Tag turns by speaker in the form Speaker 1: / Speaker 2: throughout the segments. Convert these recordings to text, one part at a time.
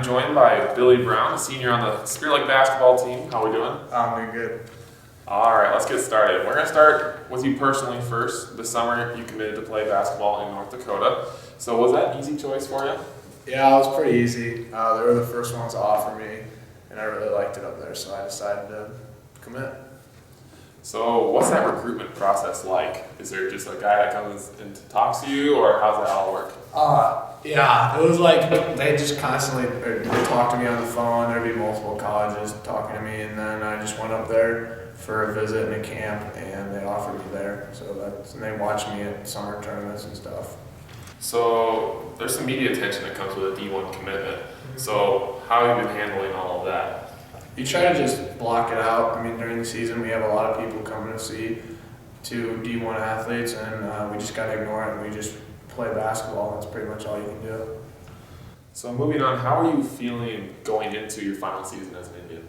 Speaker 1: I'm joined by Billy Brown, a senior on the Spirit Lake basketball team. How are we doing?
Speaker 2: I'm doing good.
Speaker 1: All right, let's get started. We're going to start with you personally first. This summer, you committed to play basketball in North Dakota. So was that an easy choice for you?
Speaker 2: Yeah, it was pretty easy. They were the first ones to offer me, and I really liked it up there, so I decided to commit.
Speaker 1: So what's that recruitment process like? Is there just a guy that comes and talks to you, or how's that all work?
Speaker 2: Yeah, it was like they just constantly would talk to me on the phone. There'd be multiple colleges talking to me, and then I just went up there for a visit and a camp, and they offered me there. And they watched me at summer tournaments and stuff.
Speaker 1: So there's some media attention that comes with a D1 commitment. So how have you been handling all of that?
Speaker 2: You try to just block it out. I mean, during the season, we have a lot of people coming to see two D1 athletes, and we just got to ignore it, and we just play basketball. That's pretty much all you can do.
Speaker 1: So moving on, how are you feeling going into your final season as an Indian?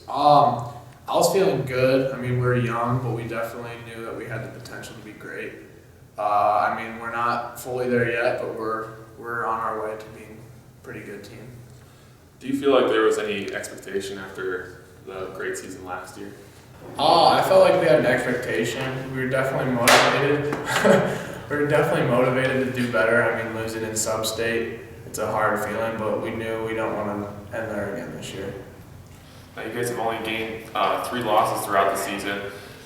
Speaker 2: I was feeling good. I mean, we were young, but we definitely knew that we had the potential to be great. I mean, we're not fully there yet, but we're on our way to being a pretty good team.
Speaker 1: Do you feel like there was any expectation after the great season last year?
Speaker 2: I felt like we had an expectation. We were definitely motivated. We were definitely motivated to do better. I mean, losing in sub-state, it's a hard feeling, but we knew we don't want to end there again this year.
Speaker 1: Now, you guys have only gained 3 losses throughout the season.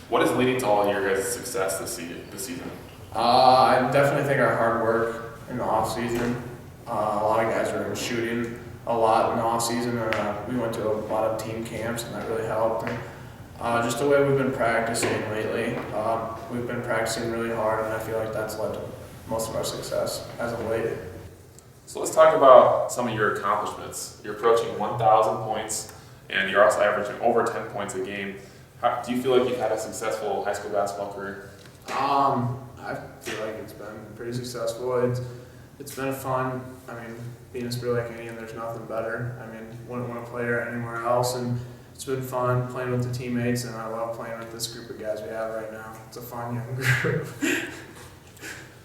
Speaker 1: What is leading to all your guys' success this season?
Speaker 2: I definitely think our hard work in the off-season. A lot of guys were shooting a lot in the off-season, and we went to a lot of team camps, and that really helped. And just the way we've been practicing lately, we've been practicing really hard, and I feel like that's led to most of our success as of late.
Speaker 1: So let's talk about some of your accomplishments. You're approaching 1,000 points, and you're also averaging over 10 points a game. Do you feel like you've had a successful high school basketball career?
Speaker 2: I feel like it's been pretty successful. It's been fun. I mean, being a Spirit Lake Indian, there's nothing better. I mean, wouldn't want to play anywhere else, and it's been fun playing with the teammates, and I love playing with this group of guys we have right now. It's a fun young group.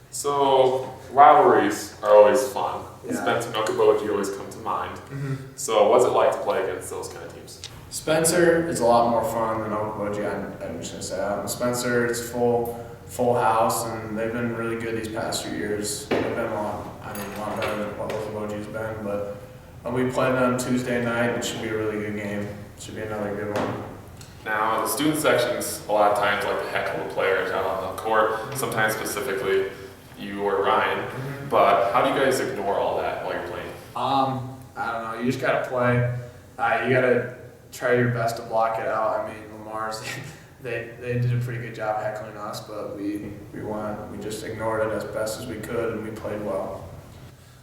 Speaker 1: So rivalries are always fun.
Speaker 2: Yeah.
Speaker 1: Spencer and Okoboji always come to mind.
Speaker 2: Mm-hmm.
Speaker 1: So what's it like to play against those kind of teams?
Speaker 2: Spencer is a lot more fun than Okoboji. I'm just gonna say Spencer, it's full house, and they've been really good these past few years. They've been a lot better than what Okoboji's been. But we play them Tuesday night. It should be a really good game. It should be another good one.
Speaker 1: Now, the student sections a lot of times like to heckle the players out on the court. Sometimes specifically you or Ryan. But how do you guys ignore all that while you're playing?
Speaker 2: I don't know. You just gotta play. You gotta try your best to block it out. I mean, Lamar's they did a pretty good job heckling us, but we just ignored it as best as we could, and we played well.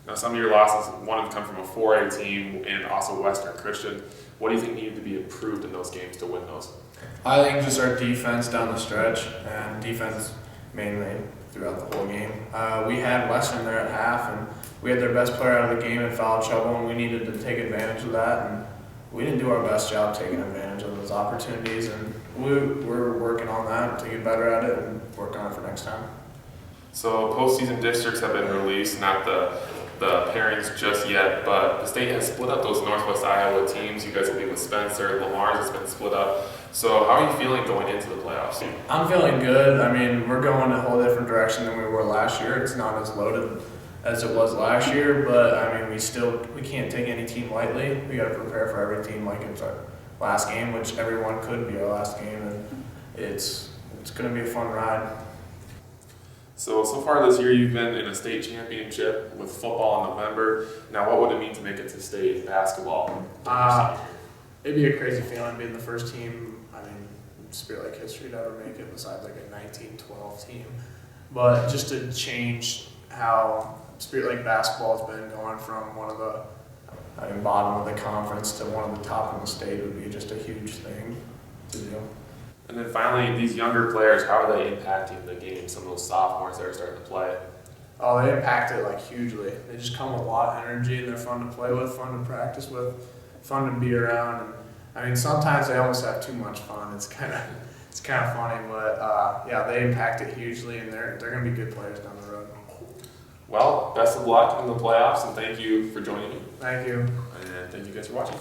Speaker 1: Now, some of your losses, one have come from a 4A team and also Western Christian. What do you think needed to be improved in those games to win those?
Speaker 2: I think just our defense down the stretch, and defense mainly throughout the whole game. We had Western there at half, and we had their best player out of the game in foul trouble, and we needed to take advantage of that. And we didn't do our best job taking advantage of those opportunities, and we're working on that to get better at it and work on it for next time.
Speaker 1: So postseason districts have been released, not the pairings just yet, but the state has split up those Northwest Iowa teams. You guys will be with Spencer, Lamar's has been split up. So how are you feeling going into the playoffs?
Speaker 2: I'm feeling good. I mean, we're going a whole different direction than we were last year. It's not as loaded as it was last year, but I mean, we can't take any team lightly. We got to prepare for every team like it's our last game, which everyone could be our last game, and it's going to be a fun ride.
Speaker 1: So far this year you've been in a state championship with football in November. Now what would it mean to make it to state basketball?
Speaker 2: It'd be a crazy feeling being the first team, I mean, Spirit Lake history to ever make it besides like a 1912 team. But just to change how Spirit Lake basketball has been going from one of the bottom of the conference to one of the top in the state would be just a huge thing to do.
Speaker 1: And then finally, these younger players, how are they impacting the game? Some of those sophomores that are starting to play.
Speaker 2: Oh, they impact it like hugely. They just come with a lot of energy, and they're fun to play with, fun to practice with, fun to be around. And I mean, sometimes they almost have too much fun. It's kind of funny, but yeah, they impact it hugely, and they're going to be good players down the road.
Speaker 1: Well, best of luck in the playoffs, and thank you for joining me.
Speaker 2: Thank you.
Speaker 1: And thank you guys for watching.